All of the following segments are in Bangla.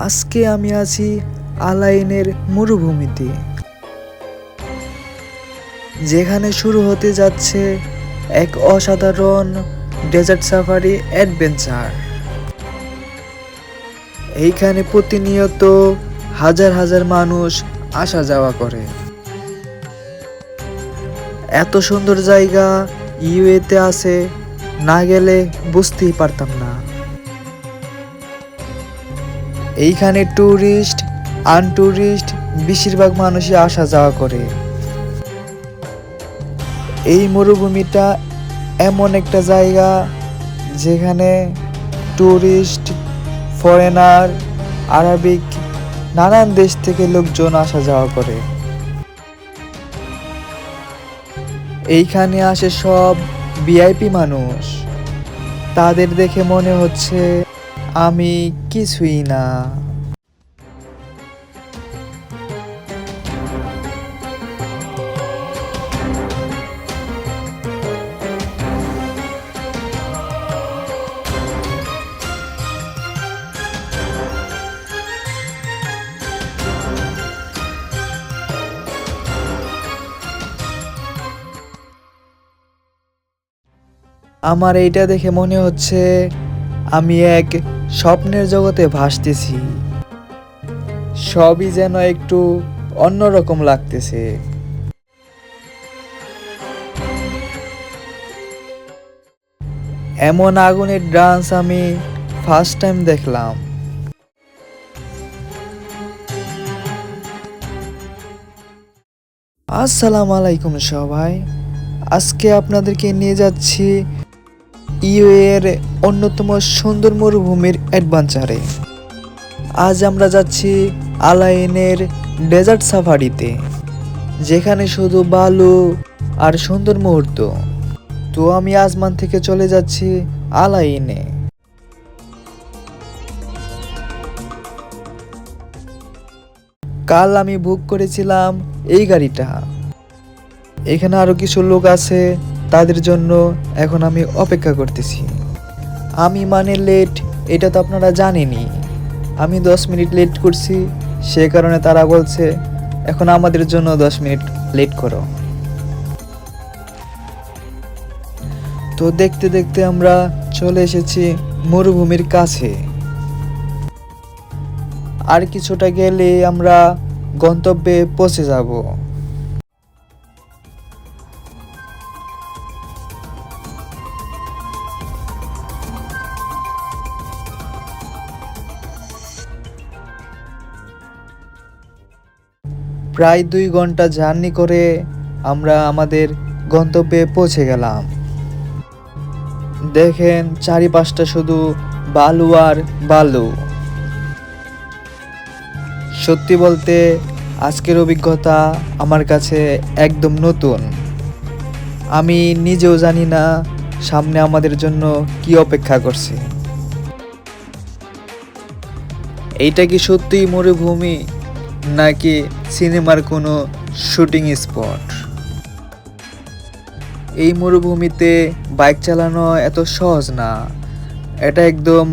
আজকে আমি আছি আলাইনের মরুভূমিতে, যেখানে শুরু হতে যাচ্ছে এক অসাধারণ ডেজার্ট সাফারি অ্যাডভেঞ্চার। এইখানে প্রতিনিয়ত হাজার হাজার মানুষ আসা যাওয়া করে। এত সুন্দর জায়গা ইউএতে আছে, না গেলে বুঝতেই পারতাম না। এইখানে ট্যুরিস্ট আনট্যুরিস্ট বেশিরভাগ মানুষই আসা যাওয়া করে। এই মরুভূমিটা এমন একটা জায়গা যেখানে ট্যুরিস্ট, ফরেনার, আরবিক নানান দেশ থেকে লোকজন আসা যাওয়া করে। এইখানে আসে সব ভিআইপি মানুষ। তাদের দেখে মনে হচ্ছে আমি কিছুই না। আমার এইটা দেখে মনে হচ্ছে আমি এক স্বপ্নের জগতে ভাসতেছি। সবই যেন একটু অন্যরকম লাগতেছে। এমন আগুনের ডান্স আমি ফার্স্ট টাইম দেখলাম। আসসালামু আলাইকুম সবাই। আজকে আপনাদেরকে নিয়ে যাচ্ছি ইউএর অন্যতম সুন্দর মরুভূমির অ্যাডভেঞ্চারে। আজ আমরা যাচ্ছি আলাইনের ডেজার্ট সাফারিতে, যেখানে শুধু বালু আর সুন্দর মুহূর্ত। তো আমি আসমান থেকে চলে যাচ্ছি আলাইনে। কাল আমি বুক করেছিলাম এই গাড়িটা। এখানে আরো কিছু লোক আছে, তাদের জন্য এখন আমি অপেক্ষা করতেছি। আমি মানে লেট, এটা তো আপনারা জানেনই। আমি 10 মিনিট লেট করছি, সে কারণে তারা বলছে এখন আমাদের জন্য 10 মিনিট লেট করো। তো দেখতে দেখতে আমরা চলে এসেছি মরুভূমির কাছে। আর কিছুটা গেলে আমরা গন্তব্যে পৌঁছে যাব। প্রায় 2 ঘন্টা জার্নি করে আমরা আমাদের গন্তব্যে পৌঁছে গেলাম। দেখেন চারিপাশটা শুধু বালু আর বালু। সত্যি বলতে আজকের অভিজ্ঞতা আমার কাছে একদম নতুন। আমি নিজেও জানি না সামনে আমাদের জন্য কি অপেক্ষা করছে। এইটা কি সত্যিই মরুভূমি নাকি সিনেমার কোনো শুটিং স্পট? এই মরুভূমিতে বাইক চালানো এত সহজ না। এটা একদম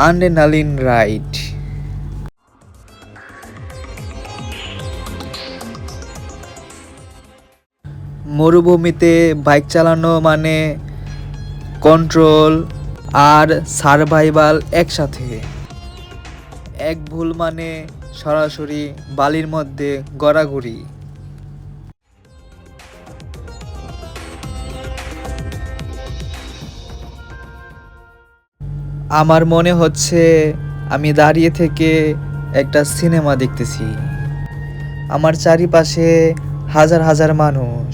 আড্রেনালিন রাইড। মরুভূমিতে বাইক চালানো মানে কন্ট্রোল আর সারভাইভাল একসাথে। এক ভুল মানে সরাসরি বালির মধ্যে গড়াগড়ি। আমার মনে হচ্ছে আমি দাঁড়িয়ে থেকে একটা সিনেমা দেখতেছি। আমার চারিপাশে হাজার হাজার মানুষ।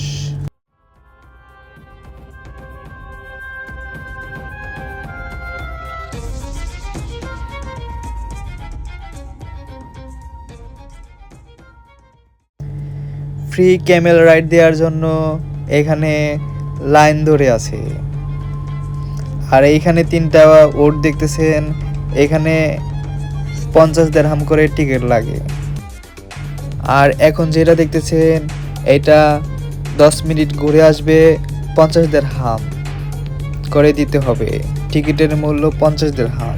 ফ্রি ক্যামেল রাইড দেওয়ার জন্য এখানে লাইন ধরে আছে। আর এইখানে 3টা ওট দেখতেছেন, এখানে 50 দিরহাম করে টিকিট লাগে। আর এখন যেটা দেখতেছেন এটা 10 মিনিট ঘুরে আসবে, 50 দিরহাম করে দিতে হবে। টিকিটের মূল্য 50 দিরহাম।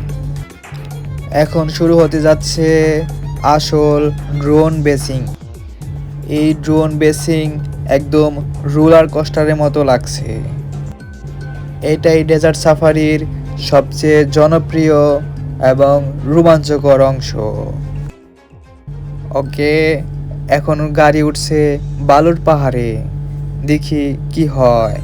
এখন শুরু হতে যাচ্ছে আসল ড্রোন বেসিং। এই ড্রোন বেসিং একদম রোলার কোস্টারের মতো লাগছে। এটাই ডেজার্ট সাফারির সবচেয়ে জনপ্রিয় এবং রোমাঞ্চকর অংশ। ওকে, এখন গাড়ি উঠছে বালুর পাহাড়ে, দেখি কি হয়।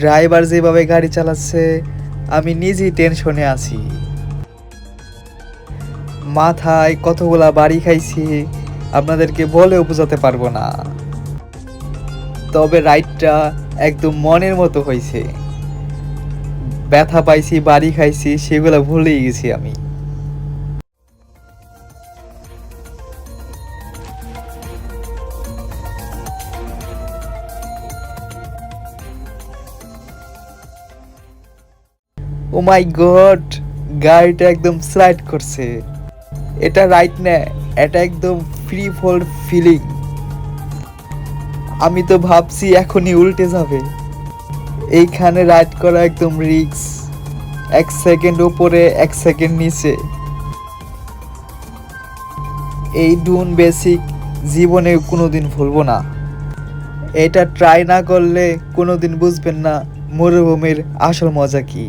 ড্রাইভার যেভাবে গাড়ি চালাচ্ছে আমি নিজেই টেনশনে আছি। মাথায় কতগুলা বাড়ি খাইছি আপনাদেরকে বলেও বোঝাতে পারবো না। তবে রাইডটা একদম মনের মতো হয়েছে। ব্যথা পাইছি, বাড়ি খাইছি, সেগুলো ভুলেই গেছি আমি। ও মাই গড, গাড়িটা একদম স্লাইড করছে। এটা রাইট না, এটা একদম ফ্রি ফল ফিলিং। আমি তো ভাবছি এখনই উল্টে যাবে। এইখানে রাইড করা একদম রিস্ক। 1 সেকেন্ড উপরে 1 সেকেন্ড নিচে। এই ডুন বেসিক জীবনে কোনোদিন ভুলবো না। এটা ট্রাই না করলে কোনোদিন বুঝবেন না মরুভূমির আসল মজা কি।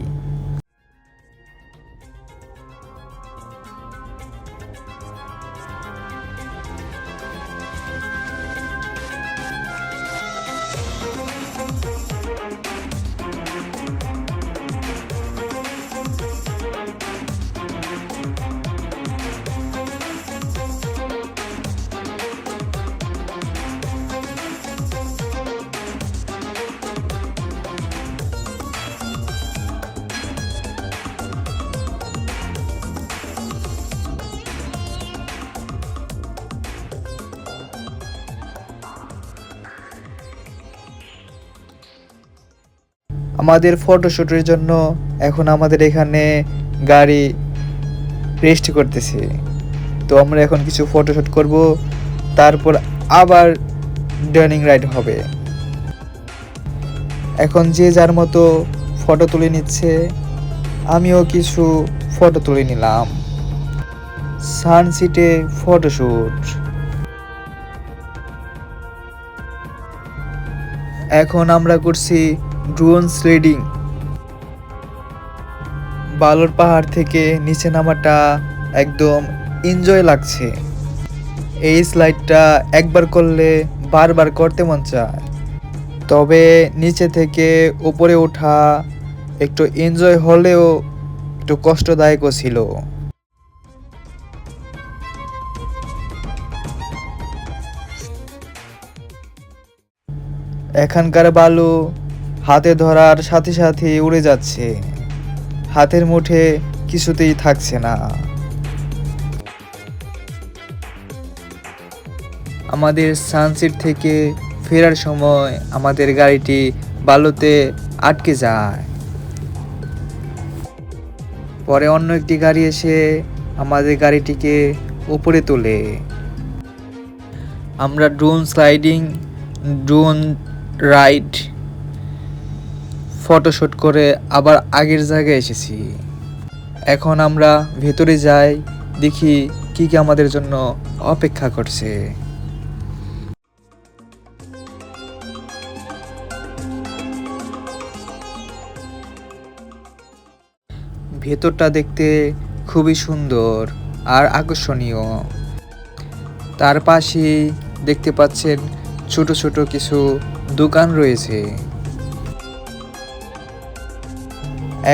আমাদের ফটোশুটের জন্য এখন আমাদের এখানে গাড়ি রেস্ট করতেছে। তো আমরা এখন কিছু ফটোশুট করব, তারপর আবার ডার্নিং রাইড হবে। এখন যে যার মতো ফটো তুলে নিচ্ছে, আমিও কিছু ফটো তুলে নিলাম। সানসিটে ফটোশুট। এখন আমরা করছি ড্রোন স্লাইডিং। বালুর পাহাড় থেকে নিচে নামাটা একদম এনজয় লাগছে। এই স্লাইডটা একবার করলে বারবার করতে মন চায়। তবে নিচে থেকে উপরে ওঠা একটু এনজয় হলেও একটু কষ্টদায়কও ছিল। এখানকার বালু হাতে ধরার সাথে সাথে উড়ে যাচ্ছে, হাতের মুঠে কিছুতেই থাকছে না। আমাদের সানসেট থেকে ফেরার সময় আমাদের গাড়িটি বালুতে আটকে যায়। পরে অন্য একটি গাড়ি এসে আমাদের গাড়িটিকে উপরে তোলে। আমরা drone sliding, drone ride, photoshoot করে আবার আগের জায়গায় এসেছি। এখন আমরা ভেতরে যাই, দেখি কি কি আমাদের জন্য অপেক্ষা করছে। ভেতরটা দেখতে খুবই সুন্দর আর আকর্ষণীয়। তার পাশেই দেখতে পাচ্ছেন ছোট ছোট কিছু দোকান রয়েছে।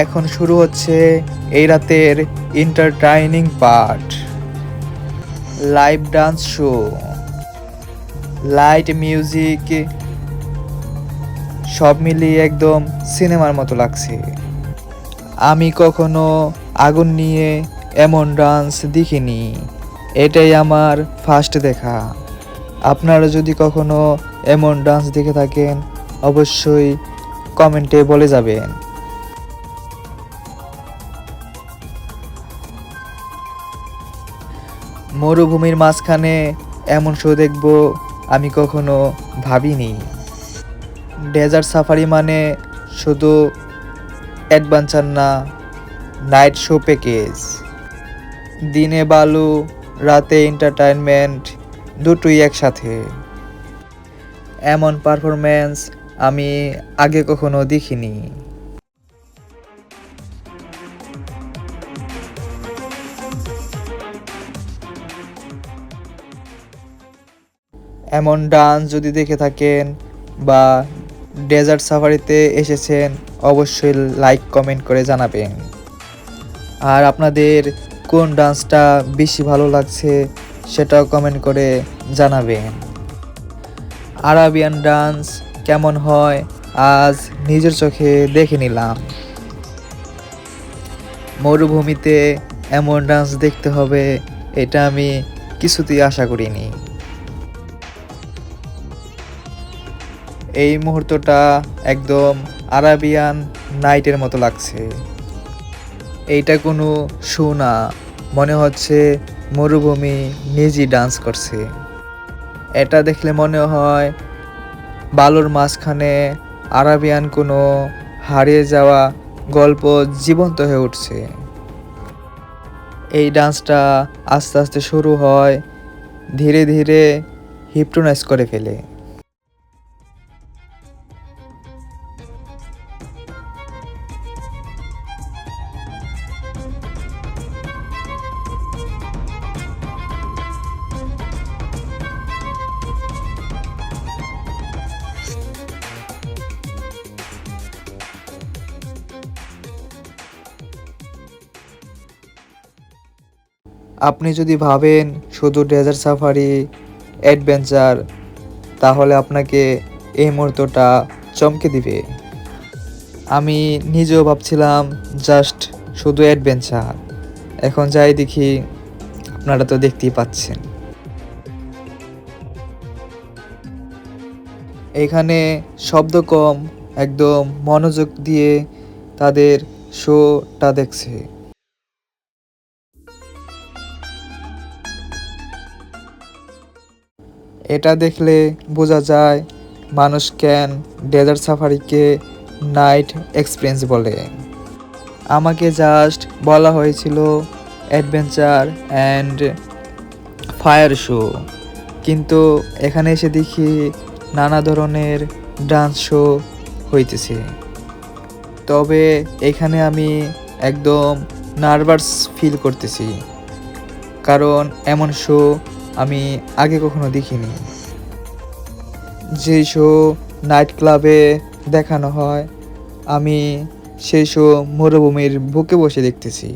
এখন শুরু হচ্ছে এই রাতের entertaining part, live dance show, light, music, সব মিলিয়ে একদম সিনেমার মতো লাগছে। আমি কখনো আগুন নিয়ে এমন ডান্স দেখিনি, এটাই আমার ফার্স্ট দেখা। আপনারা যদি কখনো এমন ডান্স দেখে থাকেন অবশ্যই কমেন্টে বলে যাবেন। মরুভূমির মাঝখানে এমন শো দেখব আমি কখনো ভাবিনি। ডেজার্ট সাফারি মানে শুধু অ্যাডভেঞ্চার না, নাইট শো প্যাকেজ। দিনে বালু, রাতে এন্টারটেইনমেন্ট, দুটোই একসাথে। এমন পারফরম্যান্স আমি আগে কখনো দেখিনি। এমন ডান্স যদি দেখে থাকেন বা ডেজার্ট সাফারিতে এসেছেন, অবশ্যই লাইক কমেন্ট করে জানাবেন। আর আপনাদের কোন ডান্সটা বেশি ভালো লাগছে সেটাও কমেন্ট করে জানাবেন। আরাবিয়ান ডান্স কেমন হয় আজ নিজের চোখে দেখে নিলাম। মরুভূমিতে এমন ডান্স দেখতে হবে এটা আমি কিছুতেই আশা করিনি। এই মুহূর্তটা একদম আরাবিয়ান নাইটের মতো লাগছে। এইটা কোনো শো না, মনে হচ্ছে মরুভূমি নিজেই ডান্স করছে। এটা দেখলে মনে হয় বালুর মাঝখানে আরাবিয়ান কোনো হারিয়ে যাওয়া গল্প জীবন্ত হয়ে উঠছে। এই ডান্সটা আস্তে আস্তে শুরু হয়, ধীরে ধীরে হিপনোটাইজ করে ফেলে। আপনি যদি ভাবেন শুধু ডেজার্ট সাফারি অ্যাডভেঞ্চার, তাহলে আপনাকে এই মুহূর্তটা চমকে দিবে। আমি নিজেও ভাবছিলাম জাস্ট শুধু অ্যাডভেঞ্চার, এখন যাই দেখি আপনারা তো দেখতেই পাচ্ছেন। এখানে শব্দ কম, একদম মনোযোগ দিয়ে তাদের শোটা দেখছে। এটা দেখলে বোঝা যায় মানুষ কেন ডেজার্ট সাফারিকে নাইট এক্সপিরিয়েন্স বলে। আমাকে জাস্ট বলা হয়েছিল অ্যাডভেঞ্চার অ্যান্ড ফায়ার শো, কিন্তু এখানে এসে দেখি নানা ধরনের ডান্স শো হইতেছে। তবে এখানে আমি একদম নার্ভাস ফিল করতেছি, কারণ এমন শো আমি আগে কখনো দেখিনি। যে শো নাইট ক্লাবে দেখানো হয়, আমি সেই শো মরুভূমির বুকে বসে দেখতেছি।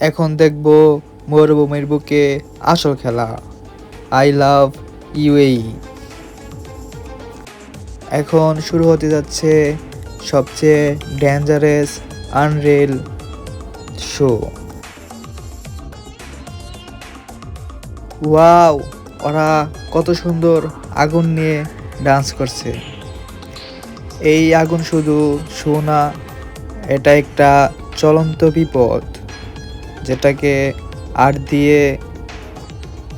এখন দেখব মরুভূমির বুকে আসল খেলা, আই লাভ ইউএই। এখন শুরু হতে যাচ্ছে সবচেয়ে ডেঞ্জারাস আনরিল শো। ওয়াও, ওরা কত সুন্দর আগুন নিয়ে ডান্স করছে। এই আগুন শুধু শো না, এটা একটা চলন্ত বিপদ, যেটাকে আর্ট দিয়ে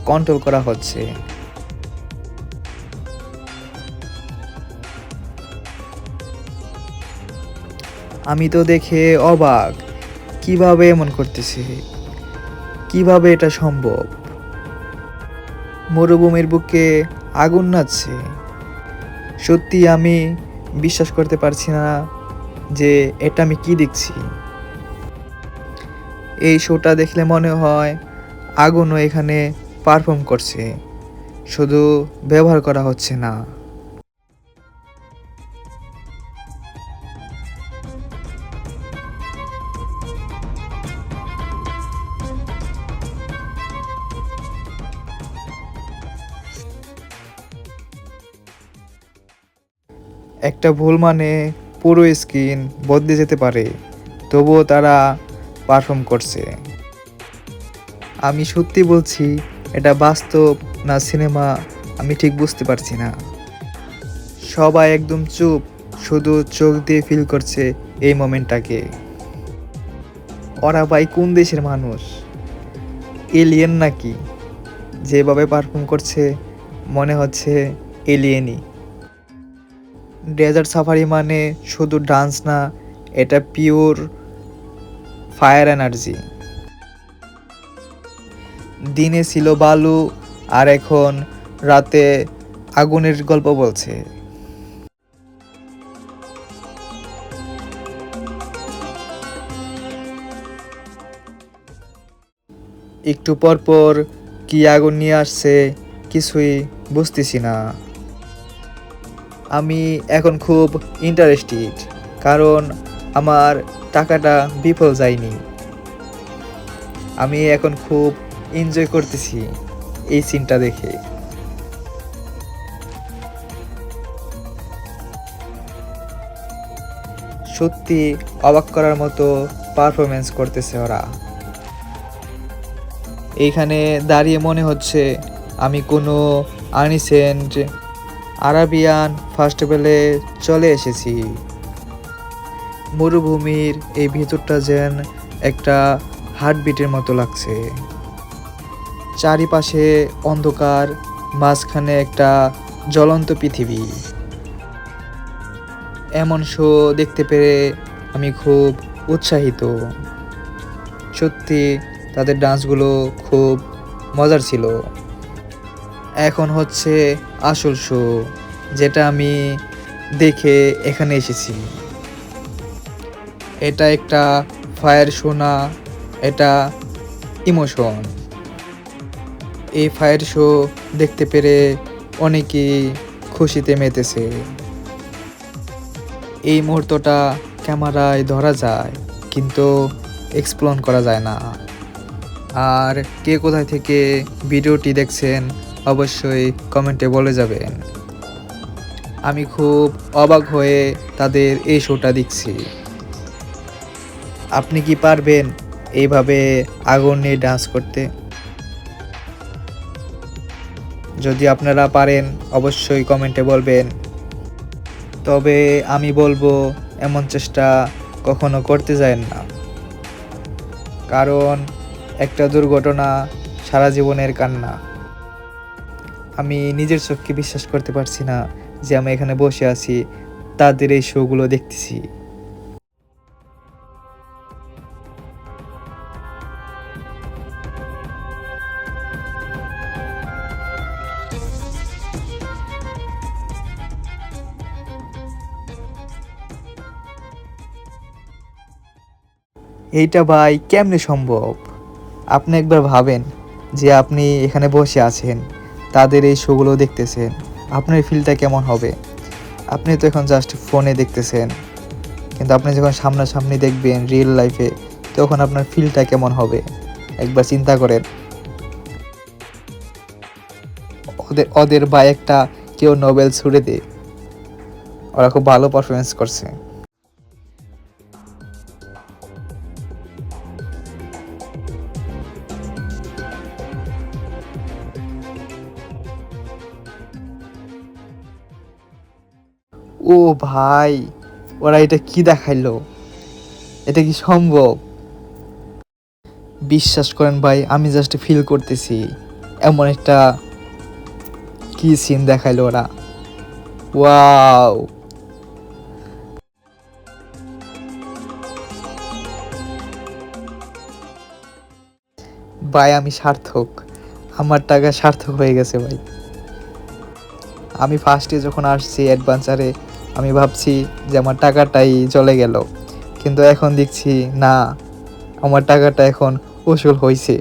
কন্ট্রোল করা হচ্ছে। আমি তো দেখে অবাক, কিভাবে এমন করতেছে, কিভাবে এটা সম্ভব। মরুভূমির বুকে আগুন নাচছে, সত্যি আমি বিশ্বাস করতে পারছি না যে এটা আমি কি দেখছি। এই শোটা দেখলে মনে হয় আগুনও এখানে পারফর্ম করছে, শুধু ব্যবহার করা হচ্ছে না। একটা ভুল মানে পুরো স্ক্রিন বদলে যেতে পারে, তবুও তারা পারফর্ম করছে। আমি সত্যি বলছি, এটা বাস্তব না সিনেমা আমি ঠিক বুঝতে পারছি না। সবাই একদম চুপ, শুধু চোখ দিয়ে ফিল করছে এই মোমেন্টটাকে। ওরা ভাই কোন দেশের মানুষ, এলিয়েন নাকি? যেভাবে পারফর্ম করছে মনে হচ্ছে এলিয়েনই। ডেজার্ট সাফারি মানে শুধু ডান্স না, এটা পিওর ফায়ার এনার্জি। দিনে ছিল বালু, আর এখন রাতে আগুনের গল্প বলছে। একটু পর পর কি আগুন নিয়ে আসছে কিছুই বুঝতেছি না। আমি এখন খুব ইন্টারেস্টেড, কারণ আমার টাকাটা বিফল যায়নি। আমি এখন খুব এনজয় করতেছি এই সিনটা দেখে। সত্যি অবাক করার মতো পারফরমেন্স করতেছে ওরা। এইখানে দাঁড়িয়ে মনে হচ্ছে আমি কোনো আনিসেন্ট আরাবিয়ান ফেস্টিভ্যালে চলে এসেছি। মরুভূমির এই ভিতরটা যেন একটা হার্টবিটের মতো লাগছে। চারিপাশে অন্ধকার, মাঝখানে একটা জ্বলন্ত পৃথিবী। এমন শো দেখতে পেরে আমি খুব উৎসাহিত। সত্যি তাদের ডান্সগুলো খুব মজার ছিল। এখন হচ্ছে আসল শো, যেটা আমি দেখে এখানে এসেছি। এটা একটা ফায়ার শো না, এটা ইমোশন। এই ফায়ার শো দেখতে পেরে অনেকেই খুশিতে মেতেছে। এই মুহূর্তটা ক্যামেরায় ধরা যায়, কিন্তু এক্সপ্লেন করা যায় না। আর কে কোথায় থেকে ভিডিওটি দেখছেন অবশ্যই কমেন্টে বলে যাবেন। আমি খুব অবাক হয়ে তাদের এই শোটা দেখছি। আপনি কি পারবেন এইভাবে আগুন নিয়ে ডান্স করতে? যদি আপনারা পারেন অবশ্যই কমেন্টে বলবেন। তবে আমি বলবো এমন চেষ্টা কখনো করতে যাবেন না, কারণ একটা দুর্ঘটনা সারা জীবনের কান্না। আমি নিজের চোখকে বিশ্বাস করতে পারছি না যে আমি এখানে বসে আছি, তাদের এই শোগুলো দেখতেছি। এইটা ভাই কেমনে সম্ভব? আপনি একবার ভাবেন যে আপনি এখানে বসে আছেন, তাদের এই শোগুলো দেখতেছেন, আপনার ফিলটা কেমন হবে? আপনি তো এখন জাস্ট ফোনে দেখতেছেন, কিন্তু আপনি যখন সামনাসামনি দেখবেন রিয়েল লাইফে, তখন আপনার ফিলটা কেমন হবে একবার চিন্তা করেন। ওদের ওদের ভাই একটা কেউ নোবেল ছুড়ে দে, ওরা খুব ভালো পারফরমেন্স করছে। ও ভাই, ওরা এটা কি দেখাইলো? এটা কি সম্ভব? বিশ্বাস করেন ভাই, আমি জাস্ট ফিল করতেছি এমন একটা কি সিন দেখাইলো ওরা। ওয়াও! ভাই আমি সার্থক, আমার টাকা সার্থক হয়ে গেছে ভাই। আমি ফার্স্টে যখন আসছি অ্যাডভেঞ্চারে, আমি ভাবছি যে আমার টাকাটাই চলে গেল, কিন্তু এখন দেখছি না, আমার টাকাটা এখন উসুল হয়েছে।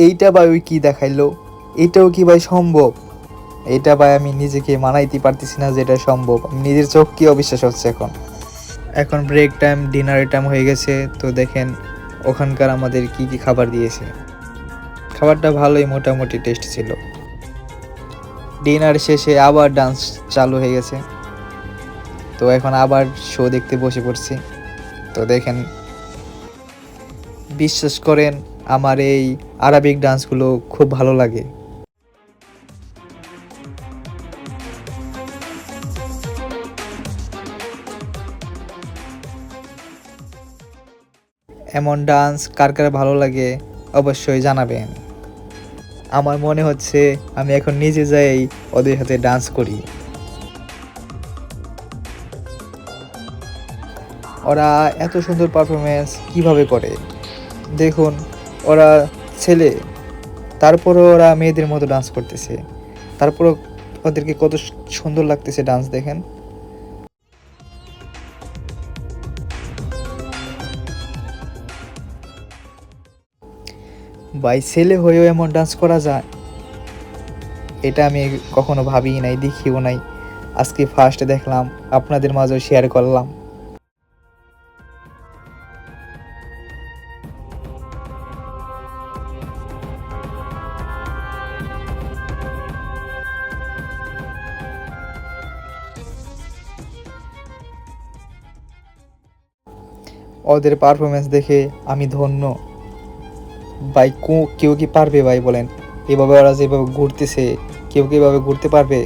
এইটা ভাই ওই কি দেখাইলো, এটাও কি ভাই সম্ভব? এটা ভাই আমি নিজেকে মানাইতে পারতেছি না যে এটা সম্ভব, আমি নিজের চোখকে অবিশ্বাস হচ্ছে এখন। এখন ব্রেক টাইম, ডিনারের টাইম হয়ে গেছে। তো দেখেন ওখানকার আমাদের কি কি খাবার দিয়েছে। খাবারটা ভালোই, মোটামুটি টেস্ট ছিল। ডিনার শেষে আবার ডান্স চালু হয়ে গেছে। তো এখন আবার শো দেখতে বসে পড়ছি। তো দেখেন, বিশ্বাস করেন আমার এই আরবিক ডান্সগুলো খুব ভালো লাগে। এমন ডান্স কার কার ভালো লাগে অবশ্যই জানাবেন। আমার মনে হচ্ছে আমি এখন নিজে যাই ওদের সাথে ডান্স করি। ওরা এত সুন্দর পারফরমেন্স কিভাবে করে দেখুন। ওরা ছেলে, তারপরও ওরা মেয়েদের মতো ডান্স করতেছে, তারপরও ওদেরকে কত সুন্দর লাগতেছে ডান্স দেখেন। ভাই ছেলে হয়েও এমন ডান্স করা যায়, এটা আমি কখনো ভাবিই নাই, দেখিও নাই। আজকে ফার্স্ট দেখলাম, আপনাদের মাঝেও শেয়ার করলাম। ওদের পারফরমেন্স দেখে আমি ধন্য। ভাই কেউ কি পারবে ভাই বলেন? এভাবে ওরা যেভাবে ঘুরতেছে, কেউ কি এভাবে ঘুরতে পারবে?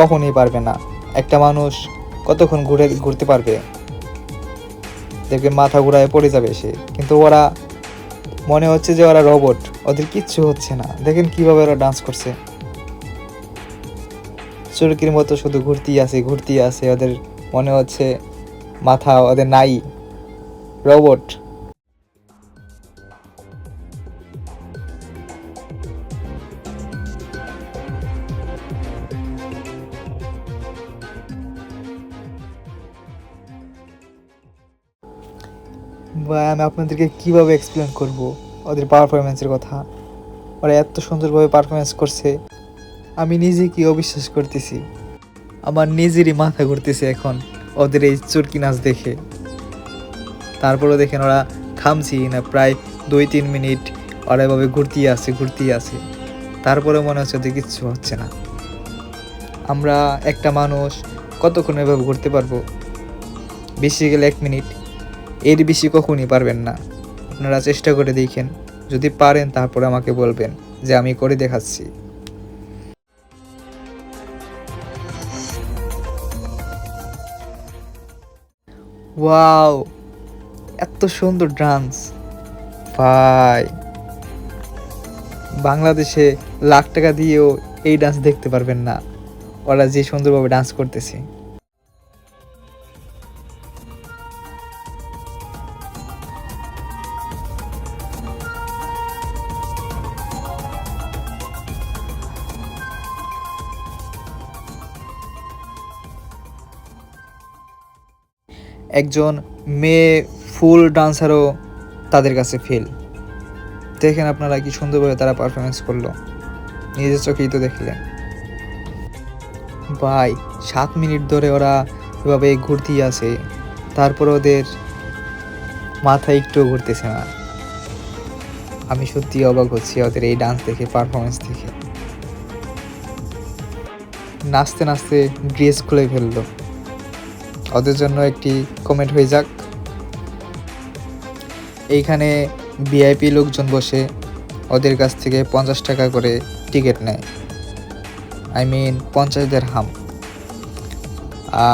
কখনোই পারবে না। একটা মানুষ কতক্ষণ ঘুরতে পারবে? দেখবে মাথা ঘুরায় পড়ে যাবে সে। কিন্তু ওরা মনে হচ্ছে যে ওরা রোবট, ওদের কিচ্ছু হচ্ছে না। দেখেন কিভাবে ওরা ডান্স করছে, চুরকির মতো শুধু ঘুরতেই আছে। ওদের মনে হচ্ছে মাথা ওদের নাই, রোবট। বা আমি আপনাদেরকে কিভাবে এক্সপ্লেন করব ওদের পারফরমেন্সের কথা? ওরা এত সুন্দরভাবে পারফরমেন্স করছে, আমি নিজে কি অবিশ্বাস করতেছি। আমার নিজেরই মাথা ঘুরতেছে এখন ওদের এই চুরকি নাচ দেখে। তারপরে দেখেন ওরা থামছি না, প্রায় 2-3 মিনিট ওরা এভাবে ঘুরতেই আছে। তারপরে মনে হচ্ছে ওদের কিচ্ছু হচ্ছে না। আমরা একটা মানুষ কতক্ষণ এভাবে ঘুরতে পারবো? বেশি গেলে 1 মিনিট, এর বেশি কখনই পারবেন না। আপনারা চেষ্টা করে দেখেন, যদি পারেন তারপরে আমাকে বলবেন যে আমি করে দেখাচ্ছি। ওয়াও, এত সুন্দর ডান্স! ভাই বাংলাদেশে লাখ টাকা দিয়েও এই ডান্স দেখতে পারবেন না, ওরা যে সুন্দরভাবে ডান্স করতেছে। একজন মেয়ে ফুল ডান্সারও তাদের কাছে ফেল। দেখেন আপনারা কি সুন্দরভাবে তারা পারফরমেন্স করলো, নিজের চোখেই তো দেখলেন। ভাই 7 মিনিট ধরে ওরা এভাবে ঘুরতেই আছে, তারপর ওদের মাথা একটুও ঘুরতেছে না। আমি সত্যি অবাক হচ্ছি ওদের এই ডান্স দেখে, পারফরমেন্স দেখে। নাচতে নাচতে ড্রেস খুলে ফেললো। ওদের জন্য একটি কমেন্ট হয়ে যাক। এইখানে ভিআইপি লোকজন বসে, ওদের কাছ থেকে 50 টাকা করে টিকিট নেয়, 50 দিরহাম।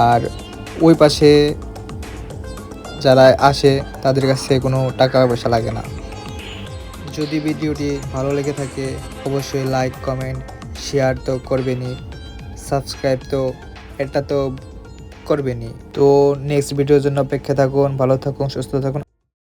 আর ওই পাশে যারা আসে তাদের কাছে কোনো টাকা পয়সা লাগে না। যদি ভিডিওটি ভালো লেগে থাকে অবশ্যই লাইক কমেন্ট শেয়ার তো করবেনই, সাবস্ক্রাইব তো এটা তো করবেনই। তো নেক্সট ভিডিওর জন্য অপেক্ষা থাকুন, ভালো থাকুন, সুস্থ থাকুন।